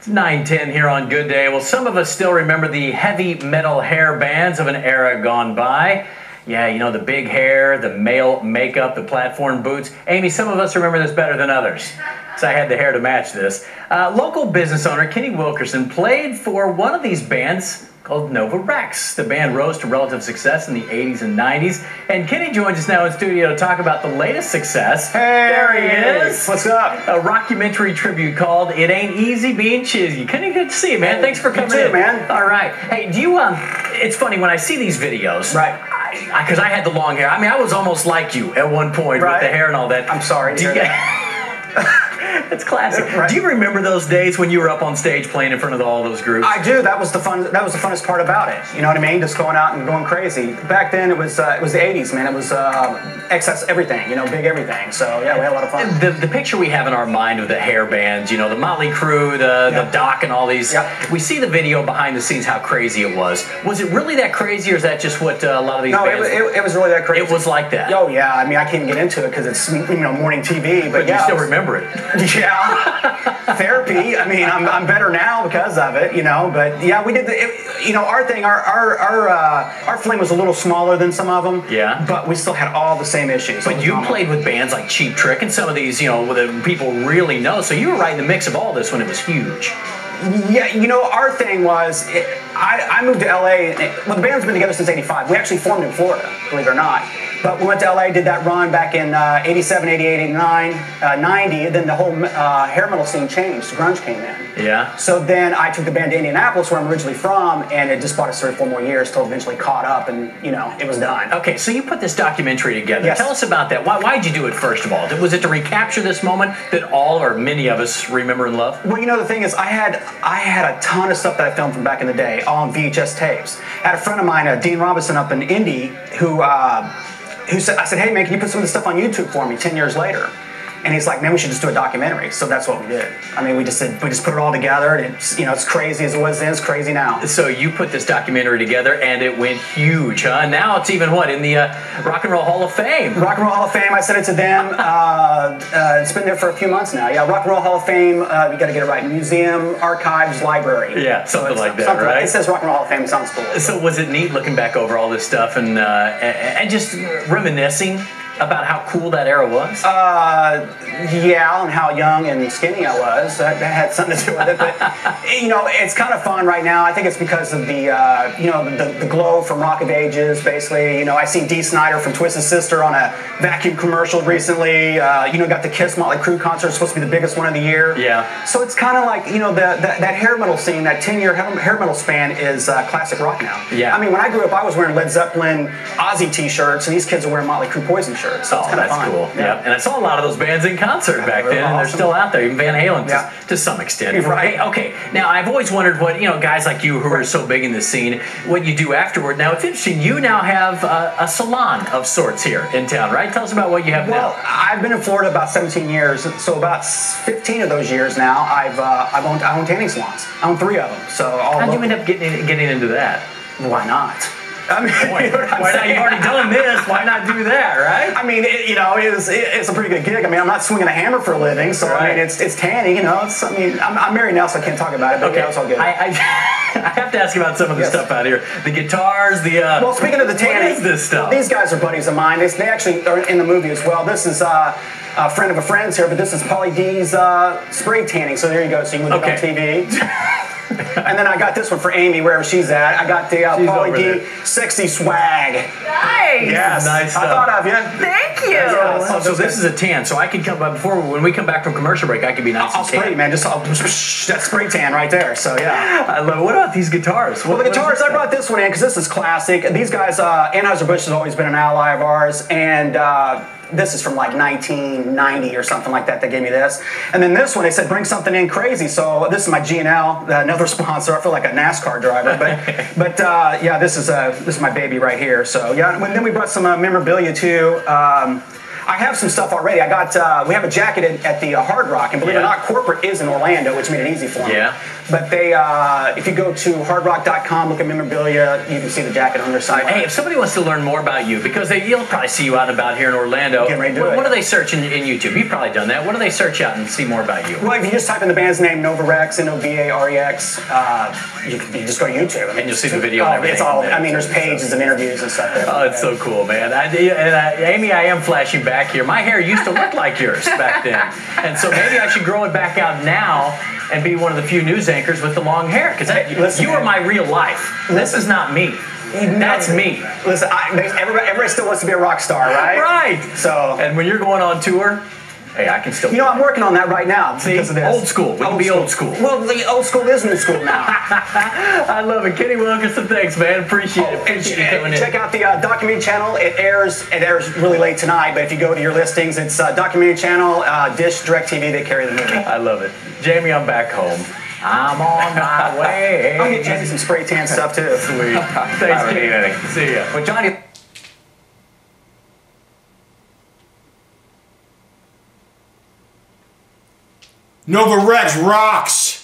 It's 9:10 here on Good Day. Well, some of us still remember the heavy metal hair bands of an era gone by. Yeah, you know, the big hair, the male makeup, the platform boots. Amy, some of us remember this better than others, because I had the hair to match this. Local business owner Kenny Wilkerson played for one of these bands called Nova Rex. The band rose to relative success in the 80s and 90s. And Kenny joins us now in studio to talk about the latest success. Hey! There he is. What's up? A rockumentary tribute called It Ain't Easy Being Cheesy. Kenny, good to see you, man. Hey, thanks for coming you too, in. man. All right. Hey, do you, it's funny, when I see these videos, right? Because I had the long hair. I mean, I was almost like you at one point with the hair and all that. I'm sorry to hear that. It's classic. Right. Do you remember those days when you were up on stage playing in front of all those groups? I do. That was the funnest part about it. You know what I mean? Just going out and going crazy. Back then, it was the 80s, man. It was excess everything. You know, big everything. So yeah, we had a lot of fun. The picture we have in our mind of the hair bands, you know, the Motley Crue, the Doc, and all these. Yep. We see the video behind the scenes how crazy it was. Was it really that crazy, or is that just what a lot of these bands? No, it was really that crazy. It was like that. Oh yeah. I mean, I can't get into it because it's morning TV. But you still remember it. Yeah. Therapy. I mean, I'm better now because of it, you know. But yeah, we did our thing. Our flame was a little smaller than some of them. Yeah. But we still had all the same issues. But you played with bands like Cheap Trick and some of these, you know, that people really know. So you were right in the mix of all this when it was huge. Yeah, you know, our thing was, I moved to LA. Well, the band's been together since '85. We actually formed in Florida, believe it or not. But we went to LA, did that run back in '87, '88, '89, '90. And then the whole hair metal scene changed. Grunge came in. Yeah. So then I took the band to Indianapolis, where I'm originally from, and it just bought us 3 or 4 more years till eventually caught up, and you know, it was done. Okay, so you put this documentary together. Yes. Tell us about that. Why did you do it, first of all? Was it to recapture this moment that all or many of us remember and love? Well, you know, the thing is, I had a ton of stuff that I filmed from back in the day, all on VHS tapes. I had a friend of mine, Dean Robinson, up in Indy, who said, I said, hey man, can you put some of this stuff on YouTube for me 10 years later? And he's like, man, we should just do a documentary. So that's what we did. I mean, we just put it all together, and it's, you know, it's crazy as it was then, it's crazy now. So you put this documentary together, and it went huge, huh? Now it's even, what, in the Rock and Roll Hall of Fame? Rock and Roll Hall of Fame, I sent it to them. It's been there for a few months now. Yeah, Rock and Roll Hall of Fame, you got to get it right. Museum, archives, library. Yeah, something like that, right? It says Rock and Roll Hall of Fame, it sounds cool. So was it neat looking back over all this stuff and just reminiscing about how cool that era was? Yeah, and how young and skinny I was. That had something to do with it. But, you know, it's kind of fun right now. I think it's because of the, you know, the glow from Rock of Ages, basically. You know, I seen Dee Snider from Twisted Sister on a vacuum commercial recently. You know, got the Kiss Motley Crue concert. It's supposed to be the biggest one of the year. Yeah. So it's kind of like, you know, that hair metal scene, that 10-year hair metal span is classic rock now. Yeah. I mean, when I grew up, I was wearing Led Zeppelin, Ozzy t-shirts, and these kids are wearing Motley Crue Poison shirts. So it's kind of that's fun. Cool. Yeah. And I saw a lot of those bands in concert back then, and they're still out there. Even Van Halen to some extent. Right. Okay. Now I've always wondered what, you know, guys like you who are so big in the scene, what you do afterward. Now it's interesting. You now have a salon of sorts here in town, right? Tell us about what you have now. Well, I've been in Florida about 17 years, so about 15 of those years now, I own tanning salons. I own 3 of them. So how'd you end up getting into that? Why not? I mean, why not? You've already done this. Why not do that, right? I mean, you know, it's a pretty good gig. I mean, I'm not swinging a hammer for a living, so I mean, it's tanning. You know, I'm married now, so I can't talk about it. But yeah, it's all good. I have to ask you about some of the stuff out here. The guitars, well, speaking of the tanning, what is this stuff? These guys are buddies of mine. They actually are in the movie as well. This is a friend of a friend's here, but this is Pauly D's spray tanning. So there you go. So you can look it on TV. And then I got this one for Amy, wherever she's at. I got the Pauly D Sexy Swag. Nice. Yes. Nice stuff. I thought of you. Thank you. Yeah, so this is a tan. So I can come when we come back from commercial break, I can be nice I'll and tan. spray, man. That spray tan right there. So yeah. I love it. What about these guitars? Well, the guitars, I brought this one in because this is classic. These guys, Anheuser-Busch has always been an ally of ours, and this is from like 1990 or something like that. They gave me this. And then this one, they said, bring something in crazy. So this is my G&L, another sponsor. I feel like a NASCAR driver. But yeah, this is my baby right here. So yeah, and then we brought some memorabilia too. I have some stuff already. We have a jacket at the Hard Rock, and believe it or not, corporate is in Orlando, which made it easy for me. Yeah. But they, if you go to hardrock.com, look at memorabilia, you can see the jacket on their site. Hey, if somebody wants to learn more about you, because you'll probably see you out and about here in Orlando. What do they search in YouTube? You've probably done that. What do they search out and see more about you? Well, if you just type in the band's name, Novarex, Novarex, you just go to YouTube. And you'll see the video and everything. It's all, I mean, there's pages and interviews and stuff there. Oh, it's so cool, man. Amy, I am flashing back here. My hair used to look like yours back then. And so maybe I should grow it back out now and be one of the few news anchors with the long hair. Because you are my real life. This is not me. That's me. Listen, everybody still wants to be a rock star, right? Right. So, and when you're going on tour, hey, I can still. You know, I'm working on that right now. See, because of this. Old school. We can be old school. Well, the old school is new school now. I love it. Kenny Wilkerson, thanks, man. Appreciate it. Appreciate you coming in. Check out the documentary channel. It airs really late tonight, but if you go to your listings, it's documentary channel, DISH, DirecTV, they carry the movie. I love it. Jamie, I'm back home. I'm on my way. I'll get Jamie some spray tan stuff, too. Sweet. Thanks, Kenny. See ya. Well, Johnny... Novarex rocks!